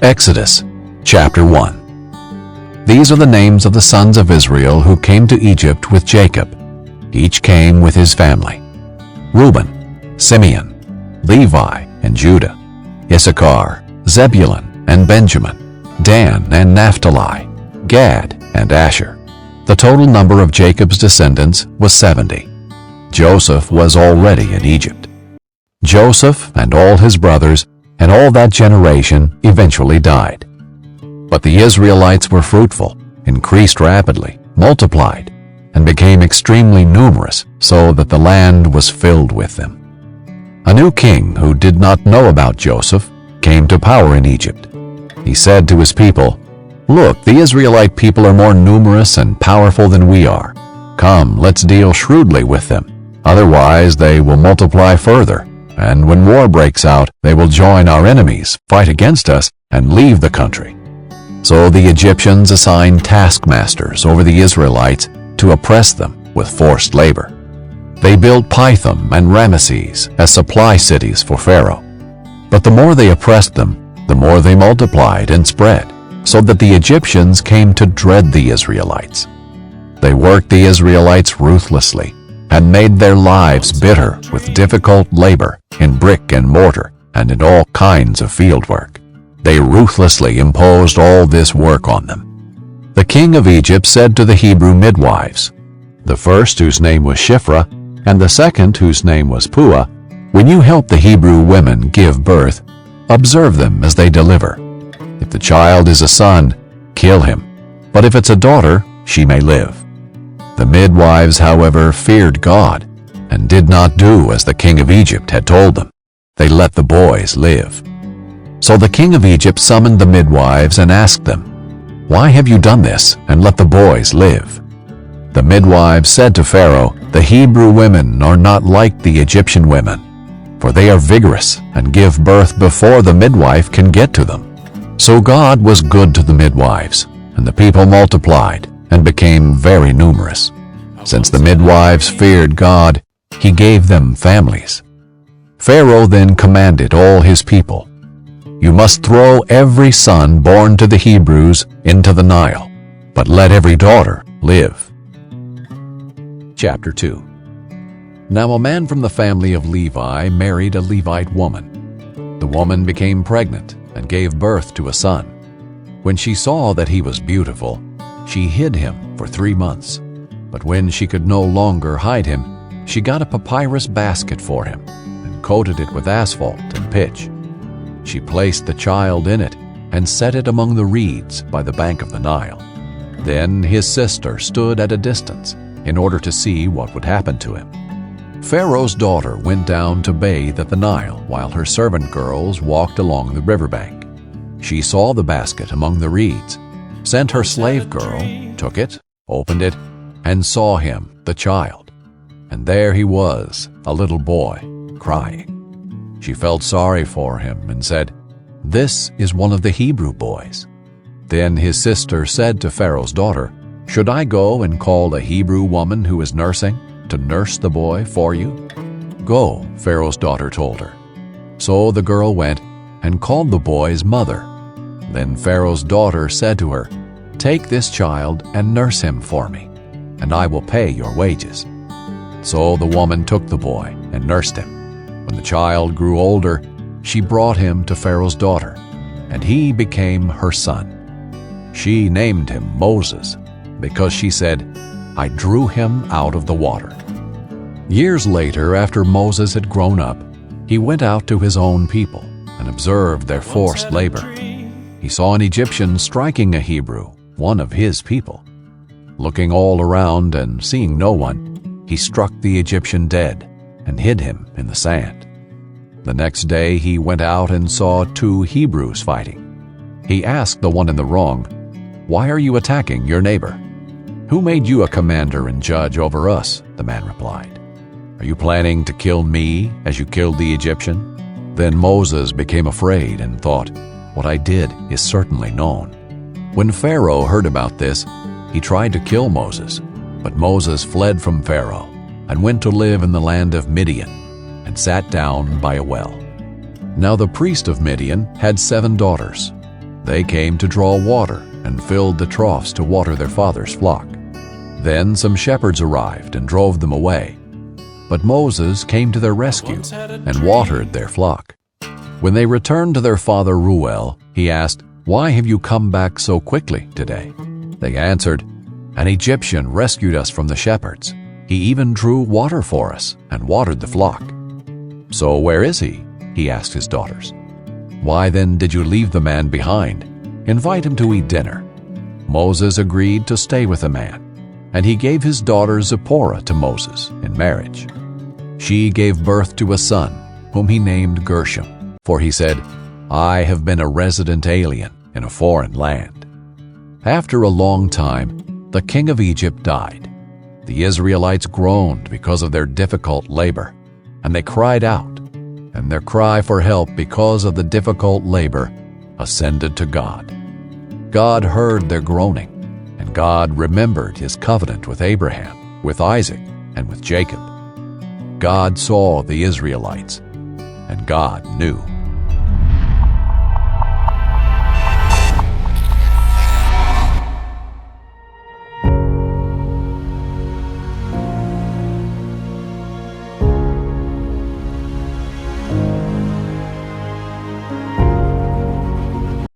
Exodus chapter 1. These are the names of the sons of Israel who came to Egypt with Jacob. Each came with his family: Reuben, Simeon, Levi, and Judah, Issachar, Zebulun, and Benjamin, Dan and Naphtali, Gad and Asher. The total number of Jacob's descendants was 70. Joseph was already in Egypt. Joseph and all his brothers and all that generation eventually died. But the Israelites were fruitful, increased rapidly, multiplied, and became extremely numerous, so that the land was filled with them. A new king who did not know about Joseph came to power in Egypt. He said to his people, "Look, the Israelite people are more numerous and powerful than we are. Come, let's deal shrewdly with them. Otherwise they will multiply further. And when war breaks out, they will join our enemies, fight against us, and leave the country." So the Egyptians assigned taskmasters over the Israelites to oppress them with forced labor. They built Pithom and Ramesses as supply cities for Pharaoh. But the more they oppressed them, the more they multiplied and spread, so that the Egyptians came to dread the Israelites. They worked the Israelites ruthlessly and made their lives bitter with difficult labor in brick and mortar and in all kinds of field work. They ruthlessly imposed all this work on them. The king of Egypt said to the Hebrew midwives, the first whose name was Shiphrah and the second whose name was Puah, "When you help the Hebrew women give birth, observe them as they deliver. If the child is a son, kill him, but if it's a daughter, she may live." The midwives, however, feared God and did not do as the king of Egypt had told them. They let the boys live. So the king of Egypt summoned the midwives and asked them, "Why have you done this and let the boys live?" The midwives said to Pharaoh, "The Hebrew women are not like the Egyptian women, for they are vigorous and give birth before the midwife can get to them." So God was good to the midwives, and the people multiplied and became very numerous. Since the midwives feared God, he gave them families. Pharaoh then commanded all his people, "You must throw every son born to the Hebrews into the Nile, but let every daughter live." Chapter 2. Now a man from the family of Levi married a Levite woman. The woman became pregnant and gave birth to a son. When she saw that he was beautiful, she hid him for 3 months. But when she could no longer hide him, she got a papyrus basket for him and coated it with asphalt and pitch. She placed the child in it and set it among the reeds by the bank of the Nile. Then his sister stood at a distance in order to see what would happen to him. Pharaoh's daughter went down to bathe at the Nile while her servant girls walked along the riverbank. She saw the basket among the reeds, sent her slave girl, took it, opened it, and saw him, the child. And there he was, a little boy, crying. She felt sorry for him and said, "This is one of the Hebrew boys." Then his sister said to Pharaoh's daughter, "Should I go and call a Hebrew woman who is nursing to nurse the boy for you?" "Go," Pharaoh's daughter told her. So the girl went and called the boy's mother. Then Pharaoh's daughter said to her, "Take this child and nurse him for me, and I will pay your wages." So the woman took the boy and nursed him. When the child grew older, she brought him to Pharaoh's daughter, and he became her son. She named him Moses, because she said, "I drew him out of the water." Years later, after Moses had grown up, he went out to his own people and observed their forced labor. He saw an Egyptian striking a Hebrew, one of his people. Looking all around and seeing no one, he struck the Egyptian dead and hid him in the sand. The next day he went out and saw 2 Hebrews fighting. He asked the one in the wrong, "Why are you attacking your neighbor?" "Who made you a commander and judge over us?" the man replied. "Are you planning to kill me as you killed the Egyptian?" Then Moses became afraid and thought, "What I did is certainly known." When Pharaoh heard about this, he tried to kill Moses, but Moses fled from Pharaoh and went to live in the land of Midian and sat down by a well. Now the priest of Midian had 7 daughters. They came to draw water and filled the troughs to water their father's flock. Then some shepherds arrived and drove them away. But Moses came to their rescue and watered their flock. When they returned to their father Reuel, he asked, "Why have you come back so quickly today?" They answered, "An Egyptian rescued us from the shepherds. He even drew water for us and watered the flock." "So where is he?" he asked his daughters. "Why then did you leave the man behind? Invite him to eat dinner." Moses agreed to stay with the man, and he gave his daughter Zipporah to Moses in marriage. She gave birth to a son, whom he named Gershom, for he said, "I have been a resident alien in a foreign land." After a long time, the king of Egypt died. The Israelites groaned because of their difficult labor, and they cried out, and their cry for help because of the difficult labor ascended to God. God heard their groaning, and God remembered his covenant with Abraham, with Isaac, and with Jacob. God saw the Israelites, and God knew